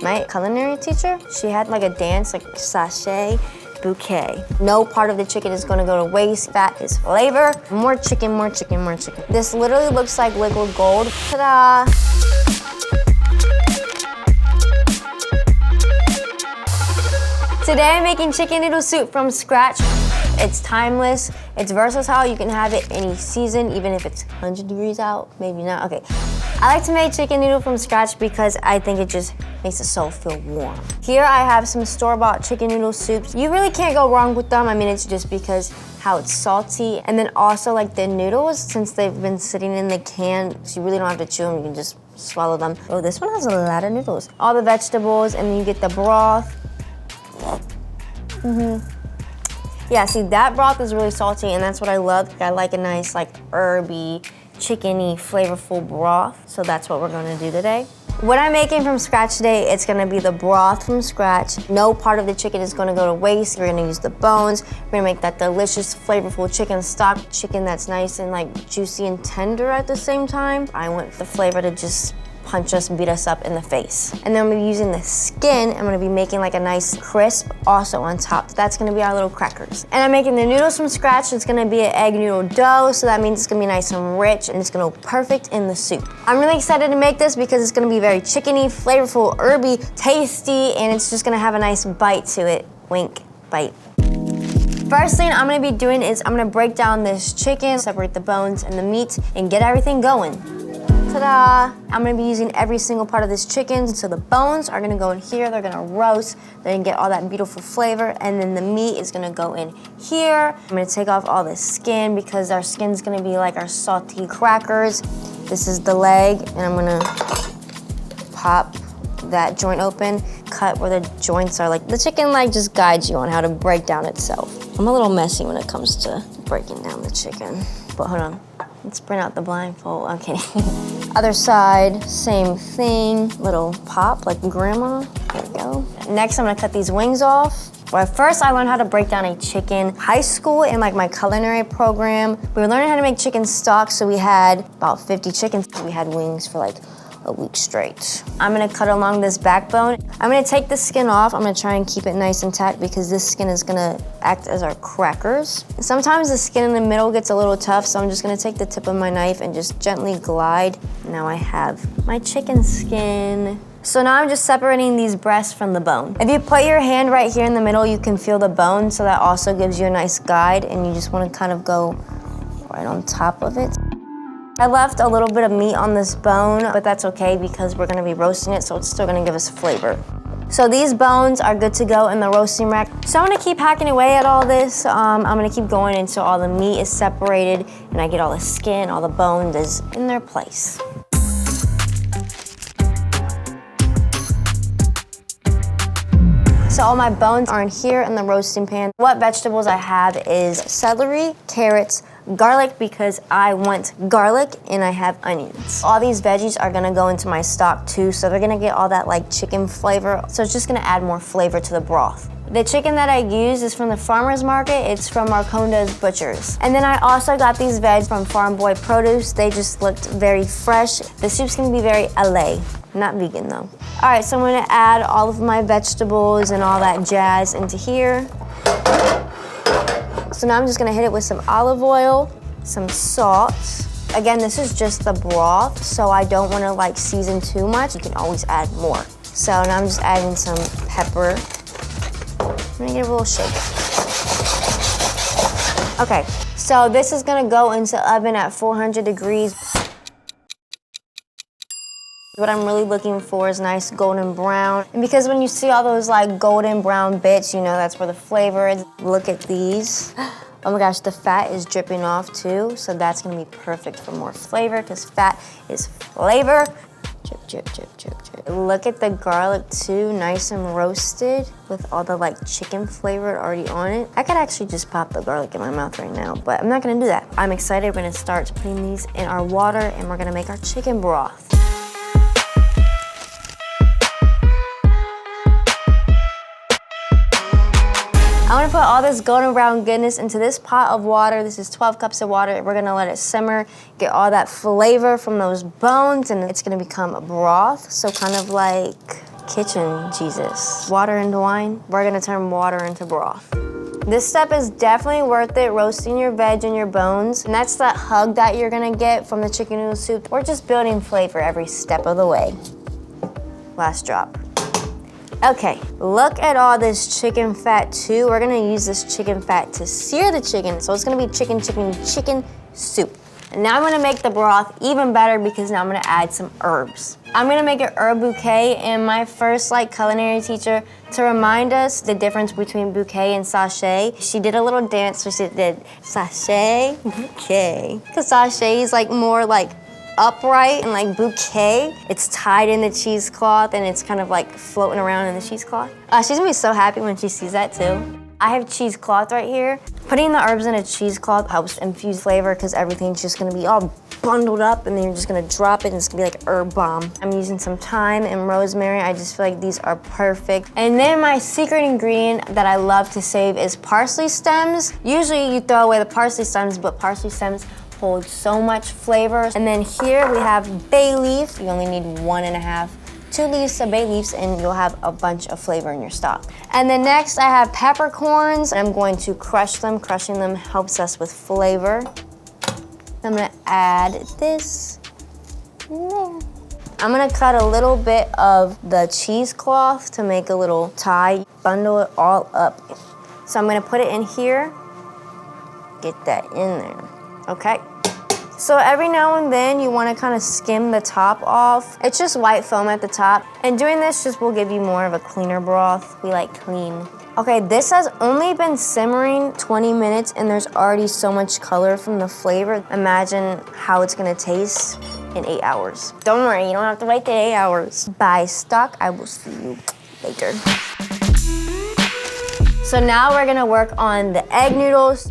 My culinary teacher, she had like a dance, like sachet, bouquet. No part of the chicken is gonna go to waste. Fat is flavor. More chicken, more chicken, more chicken. This literally looks like liquid gold. Ta-da! Today I'm making chicken noodle soup from scratch. It's timeless, it's versatile, you can have it any season, even if it's 100 degrees out, maybe not, okay. I like to make chicken noodle from scratch because I think it just makes the soul feel warm. Here I have some store-bought chicken noodle soups. You really can't go wrong with them. I mean, it's just because how it's salty. And then also like the noodles, since they've been sitting in the can, so you really don't have to chew them, you can just swallow them. Oh, this one has a lot of noodles. All the vegetables, and then you get the broth. Yeah, see, that broth is really salty, and that's what I love. I like a nice, like, herby, chickeny, flavorful broth, so that's what we're gonna do today. What I'm making from scratch today, it's gonna be the broth from scratch. No part of the chicken is gonna go to waste. We're gonna use the bones. We're gonna make that delicious, flavorful chicken stock, chicken that's nice and, like, juicy and tender at the same time. I want the flavor to just punch us, beat us up in the face. And then I'm gonna be using the skin. I'm gonna be making like a nice crisp also on top. That's gonna be our little crackers. And I'm making the noodles from scratch. It's gonna be an egg noodle dough, so that means it's gonna be nice and rich, and it's gonna go perfect in the soup. I'm really excited to make this because it's gonna be very chickeny, flavorful, herby, tasty, and it's just gonna have a nice bite to it. Wink, bite. First thing I'm gonna be doing is I'm gonna break down this chicken, separate the bones and the meat, and get everything going. Ta-da! I'm gonna be using every single part of this chicken. So the bones are gonna go in here, they're gonna roast, they're gonna get all that beautiful flavor, and then the meat is gonna go in here. I'm gonna take off all the skin because our skin's gonna be like our salty crackers. This is the leg, and I'm gonna pop that joint open, cut where the joints are. Like the chicken leg just guides you on how to break down itself. I'm a little messy when it comes to breaking down the chicken, but hold on. Let's bring out the blindfold, okay. Other side, same thing. Little pop, like grandma, there we go. Next, I'm gonna cut these wings off. Well, first I learned how to break down a chicken. High school in like my culinary program, we were learning how to make chicken stock, so we had about 50 chickens. We had wings for like a week straight. I'm gonna cut along this backbone. I'm gonna take the skin off. I'm gonna try and keep it nice and tight because this skin is gonna act as our crackers. Sometimes the skin in the middle gets a little tough, so I'm just gonna take the tip of my knife and just gently glide. Now I have my chicken skin. So now I'm just separating these breasts from the bone. If you put your hand right here in the middle, you can feel the bone, so that also gives you a nice guide, and you just wanna kind of go right on top of it. I left a little bit of meat on this bone, but that's okay because we're gonna be roasting it, so it's still gonna give us flavor. So these bones are good to go in the roasting rack. So I'm gonna keep hacking away at all this. I'm gonna keep going until all the meat is separated and I get all the skin, all the bones is in their place. So all my bones are in here in the roasting pan. What vegetables I have is celery, carrots, garlic because I want garlic, and I have onions. All these veggies are gonna go into my stock too, so they're gonna get all that like chicken flavor. So it's just gonna add more flavor to the broth. The chicken that I use is from the farmer's market. It's from Marconda's Butchers. And then I also got these veg from Farm Boy Produce. They just looked very fresh. The soup's gonna be very LA, not vegan though. All right, so I'm gonna add all of my vegetables and all that jazz into here. So now I'm just gonna hit it with some olive oil, some salt. Again, this is just the broth, so I don't wanna like season too much. You can always add more. So now I'm just adding some pepper. I'm gonna give it a little shake. Okay, so this is gonna go into the oven at 400 degrees. What I'm really looking for is nice golden brown. And because when you see all those like golden brown bits, you know that's where the flavor is. Look at these. Oh my gosh, the fat is dripping off too, so that's gonna be perfect for more flavor because fat is flavor. Drip, drip, drip, drip, drip. Look at the garlic too, nice and roasted with all the like chicken flavor already on it. I could actually just pop the garlic in my mouth right now, but I'm not gonna do that. I'm excited. We're gonna start putting these in our water and we're gonna make our chicken broth. I wanna put all this golden brown goodness into this pot of water. This is 12 cups of water. We're gonna let it simmer, get all that flavor from those bones, and it's gonna become a broth. So kind of like kitchen, Jesus. Water into wine. We're gonna turn water into broth. This step is definitely worth it, roasting your veg and your bones. And that's that hug that you're gonna get from the chicken noodle soup. We're just building flavor every step of the way. Last drop. Okay, look at all this chicken fat too. We're gonna use this chicken fat to sear the chicken. So it's gonna be chicken soup. And now I'm gonna make the broth even better because now I'm gonna add some herbs. I'm gonna make an herb bouquet, and my first culinary teacher, to remind us the difference between bouquet and sachet, she did a little dance where she did sachet, bouquet. Because sachet is more upright, and bouquet, it's tied in the cheesecloth and it's kind of floating around in the cheesecloth. She's gonna be so happy when she sees that too. I have cheesecloth right here. Putting the herbs in a cheesecloth helps infuse flavor because everything's just gonna be all bundled up, and then you're just gonna drop it and it's gonna be like herb bomb. I'm using some thyme and rosemary. I just feel like these are perfect. And then my secret ingredient that I love to save is parsley stems. Usually you throw away the parsley stems, but parsley stems hold so much flavor. And then here we have bay leaf. You only need 1.5, 2 leaves of bay leaves, and you'll have a bunch of flavor in your stock. And then next I have peppercorns. I'm going to crush them. Crushing them helps us with flavor. I'm gonna add this in there. I'm gonna cut a little bit of the cheesecloth to make a little tie. Bundle it all up. So I'm gonna put it in here. Get that in there, okay? So every now and then you wanna kinda skim the top off. It's just white foam at the top. And doing this just will give you more of a cleaner broth. We like clean. Okay, this has only been simmering 20 minutes and there's already so much color from the flavor. Imagine how it's gonna taste in 8 hours. Don't worry, you don't have to wait the 8 hours. Bye, stock. I will see you later. So now we're gonna work on the egg noodles.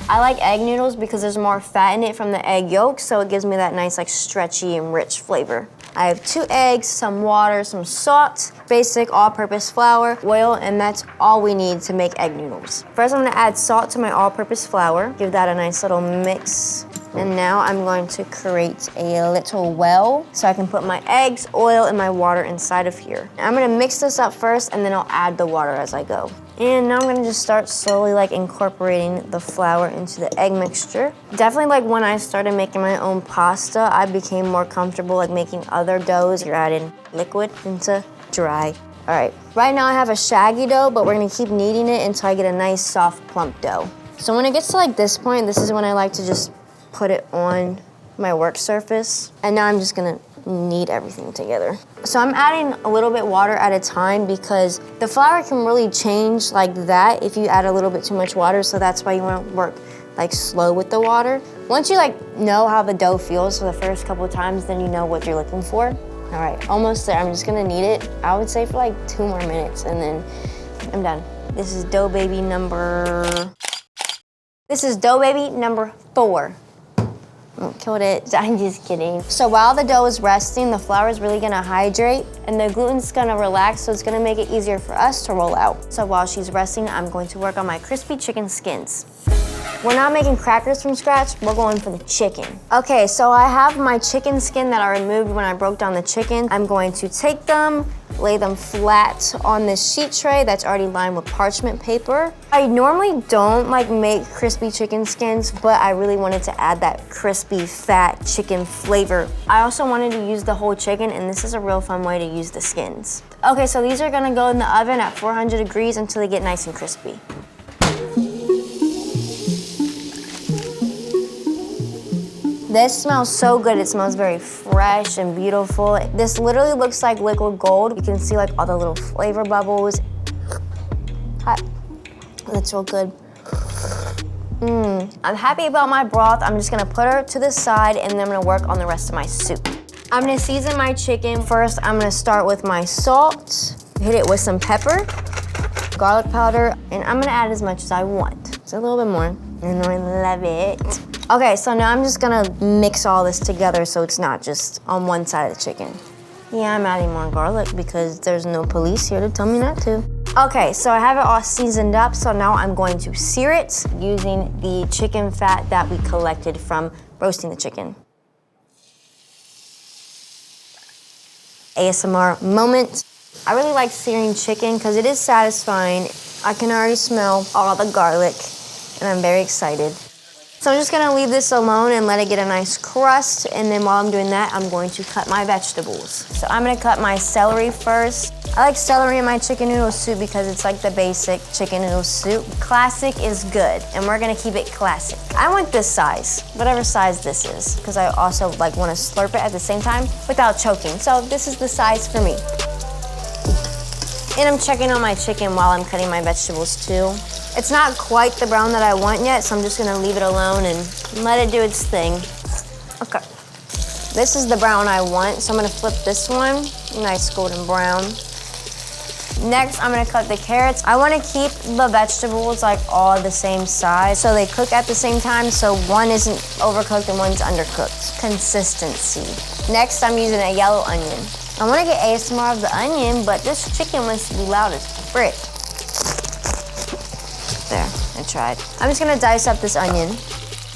I like egg noodles because there's more fat in it from the egg yolk, so it gives me that nice stretchy and rich flavor. I have 2 eggs, some water, some salt, basic all-purpose flour, oil, and that's all we need to make egg noodles. First, I'm gonna add salt to my all-purpose flour, give that a nice little mix. And now I'm going to create a little well so I can put my eggs, oil, and my water inside of here. I'm gonna mix this up first and then I'll add the water as I go. And now I'm gonna just start slowly incorporating the flour into the egg mixture. Definitely when I started making my own pasta, I became more comfortable making other doughs. You're adding liquid into dry. All right, right now I have a shaggy dough, but we're gonna keep kneading it until I get a nice soft plump dough. So when it gets to this point, this is when I like to just put it on my work surface. And now I'm just gonna knead everything together. So I'm adding a little bit water at a time because the flour can really change like that if you add a little bit too much water, so that's why you wanna work slow with the water. Once you know how the dough feels for the first couple of times, then you know what you're looking for. All right, almost there. I'm just gonna knead it, I would say for 2 more minutes, and then I'm done. This is dough baby number 4. Killed it. I'm just kidding. So while the dough is resting, the flour is really gonna hydrate and the gluten's gonna relax, so it's gonna make it easier for us to roll out. So while she's resting, I'm going to work on my crispy chicken skins. We're not making crackers from scratch, we're going for the chicken. Okay, so I have my chicken skin that I removed when I broke down the chicken. I'm going to take them, lay them flat on this sheet tray that's already lined with parchment paper. I normally don't make crispy chicken skins, but I really wanted to add that crispy, fat chicken flavor. I also wanted to use the whole chicken, and this is a real fun way to use the skins. Okay, so these are gonna go in the oven at 400 degrees until they get nice and crispy. This smells so good. It smells very fresh and beautiful. This literally looks like liquid gold. You can see all the little flavor bubbles. Hot. That's real good. I'm happy about my broth. I'm just gonna put her to the side and then I'm gonna work on the rest of my soup. I'm gonna season my chicken. First, I'm gonna start with my salt, hit it with some pepper, garlic powder, and I'm gonna add as much as I want. It's a little bit more, and I love it. Okay, so now I'm just gonna mix all this together so it's not just on one side of the chicken. Yeah, I'm adding more garlic because there's no police here to tell me not to. Okay, so I have it all seasoned up, so now I'm going to sear it using the chicken fat that we collected from roasting the chicken. ASMR moment. I really like searing chicken because it is satisfying. I can already smell all the garlic, and I'm very excited. So I'm just gonna leave this alone and let it get a nice crust, and then while I'm doing that, I'm going to cut my vegetables. So I'm gonna cut my celery first. I like celery in my chicken noodle soup because it's like the basic chicken noodle soup. Classic is good, and we're gonna keep it classic. I want this size, whatever size this is, because I also like wanna slurp it at the same time without choking. So this is the size for me. And I'm checking on my chicken while I'm cutting my vegetables too. It's not quite the brown that I want yet, so I'm just gonna leave it alone and let it do its thing. Okay. This is the brown I want, so I'm gonna flip this one. Nice golden brown. Next, I'm gonna cut the carrots. I wanna keep the vegetables like all the same size so they cook at the same time, so one isn't overcooked and one's undercooked. Consistency. Next, I'm using a yellow onion. I wanna get ASMR of the onion, but this chicken wants to be loud as frick. There, I tried. I'm just gonna dice up this onion.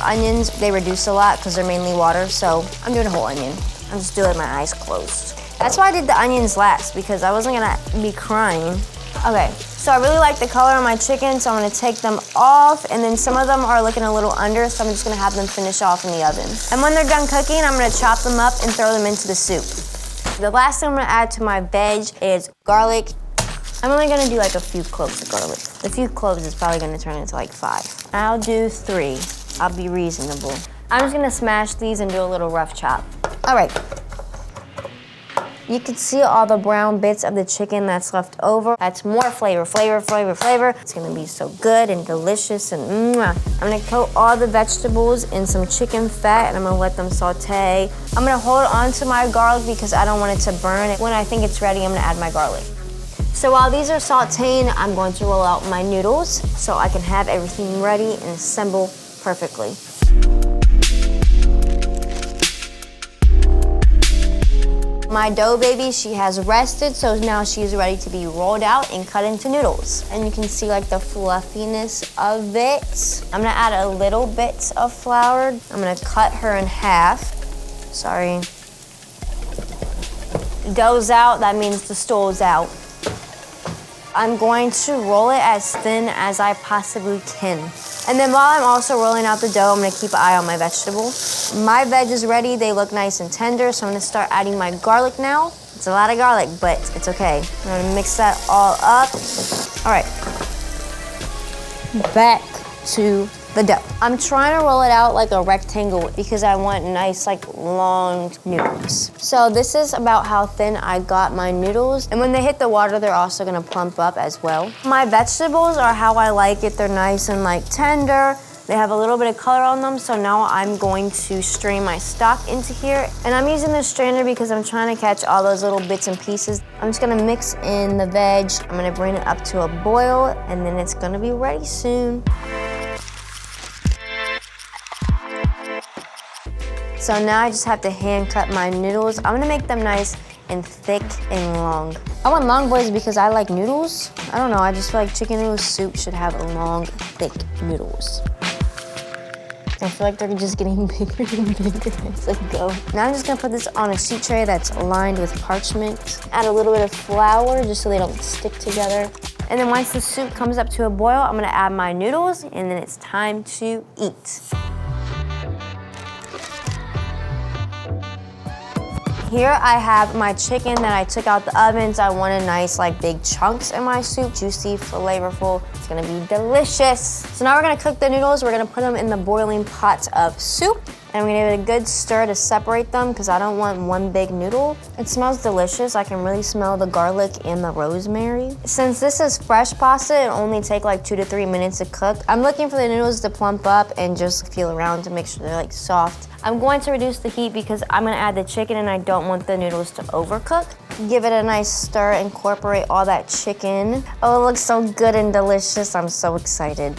Onions, they reduce a lot because they're mainly water, so I'm doing a whole onion. I'm just doing it with my eyes closed. That's why I did the onions last, because I wasn't gonna be crying. Okay, so I really like the color on my chicken, so I'm gonna take them off, and then some of them are looking a little under, so I'm just gonna have them finish off in the oven. And when they're done cooking, I'm gonna chop them up and throw them into the soup. The last thing I'm gonna add to my veg is garlic. I'm only gonna do like a few cloves of garlic. A few cloves is probably gonna turn into like 5. I'll do 3. I'll be reasonable. I'm just gonna smash these and do a little rough chop. All right. You can see all the brown bits of the chicken that's left over. That's more flavor, flavor, flavor, flavor. It's gonna be so good and delicious and mwah. I'm gonna coat all the vegetables in some chicken fat and I'm gonna let them saute. I'm gonna hold on to my garlic because I don't want it to burn. When I think it's ready, I'm gonna add my garlic. So while these are sauteing, I'm going to roll out my noodles so I can have everything ready and assemble perfectly. My dough baby, she has rested, so now she's ready to be rolled out and cut into noodles. And you can see like the fluffiness of it. I'm gonna add a little bit of flour. I'm gonna cut her in half. Sorry. Dough's out, that means the stool's out. I'm going to roll it as thin as I possibly can. And then while I'm also rolling out the dough, I'm gonna keep an eye on my vegetable. My veg is ready, they look nice and tender, so I'm gonna start adding my garlic now. It's a lot of garlic, but it's okay. I'm gonna mix that all up. All right, back to the dough. I'm trying to roll it out like a rectangle because I want nice, like long noodles. So this is about how thin I got my noodles. And when they hit the water, they're also gonna plump up as well. My vegetables are how I like it. They're nice and like tender. They have a little bit of color on them, so now I'm going to strain my stock into here. And I'm using this strainer because I'm trying to catch all those little bits and pieces. I'm just gonna mix in the veg. I'm gonna bring it up to a boil, and then it's gonna be ready soon. So now I just have to hand cut my noodles. I'm gonna make them nice and thick and long. I want long boys because I like noodles. I don't know, I just feel like chicken noodle soup should have long, thick noodles. I feel like they're just getting bigger and bigger as I go. Now I'm just gonna put this on a sheet tray that's lined with parchment. Add a little bit of flour just so they don't stick together. And then once the soup comes up to a boil, I'm gonna add my noodles and then it's time to eat. Here I have my chicken that I took out the ovens. I wanted nice like big chunks in my soup, juicy, flavorful. It's gonna be delicious. So now we're gonna cook the noodles. We're gonna put them in the boiling pot of soup. And we're gonna give it a good stir to separate them because I don't want one big noodle. It smells delicious. I can really smell the garlic and the rosemary. Since this is fresh pasta, it'll only take like 2 to 3 minutes to cook. I'm looking for the noodles to plump up and just feel around to make sure they're like soft. I'm going to reduce the heat because I'm gonna add the chicken and I don't want the noodles to overcook. Give it a nice stir, incorporate all that chicken. Oh, it looks so good and delicious. I'm so excited.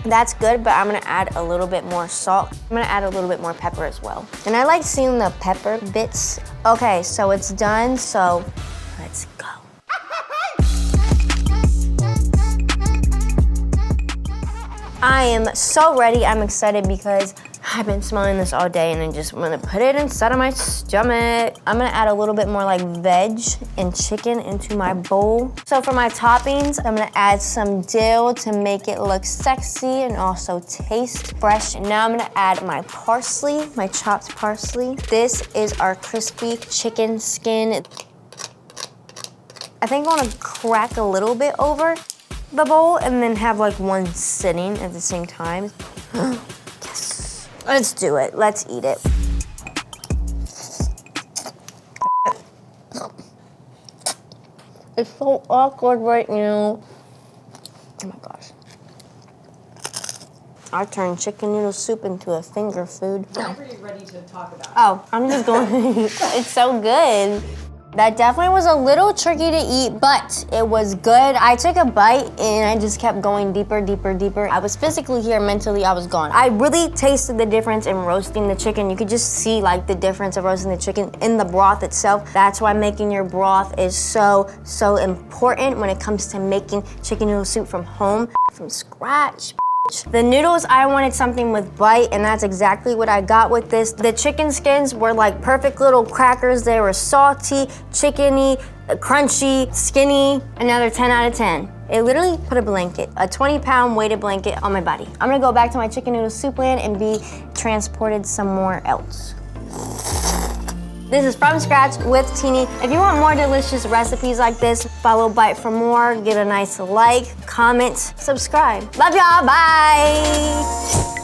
That's good, but I'm gonna add a little bit more salt. I'm gonna add a little bit more pepper as well. And I like seeing the pepper bits. Okay, so it's done, so let's go. I am so ready. I'm excited because I've been smelling this all day and I'm gonna put it inside of my stomach. I'm gonna add a little bit more like veg and chicken into my bowl. So for my toppings, I'm gonna add some dill to make it look sexy and also taste fresh. And now I'm gonna add my parsley, my chopped parsley. This is our crispy chicken skin. I think I wanna crack a little bit over the bowl and then have like one sitting at the same time. Yes. Let's do it. Let's eat it. It's so awkward right now. Oh my gosh. I turned chicken noodle soup into a finger food. Whenever you're ready to talk about it. Oh, I'm just going. It's so good. That definitely was a little tricky to eat, but it was good. I took a bite and I just kept going deeper, deeper, deeper. I was physically here, mentally I was gone. I really tasted the difference in roasting the chicken. You could just see like the difference of roasting the chicken in the broth itself. That's why making your broth is so important when it comes to making chicken noodle soup from home, from scratch. The noodles, I wanted something with bite, and that's exactly what I got with this. The chicken skins were like perfect little crackers. They were salty, chickeny, crunchy, skinny, another 10 out of 10. It literally put a blanket, a 20-pound weighted blanket on my body. I'm gonna go back to my chicken noodle soup land and be transported somewhere else. This is From Scratch with Tini. If you want more delicious recipes like this, follow Bite for more, get a nice like, comment, subscribe. Love y'all, bye.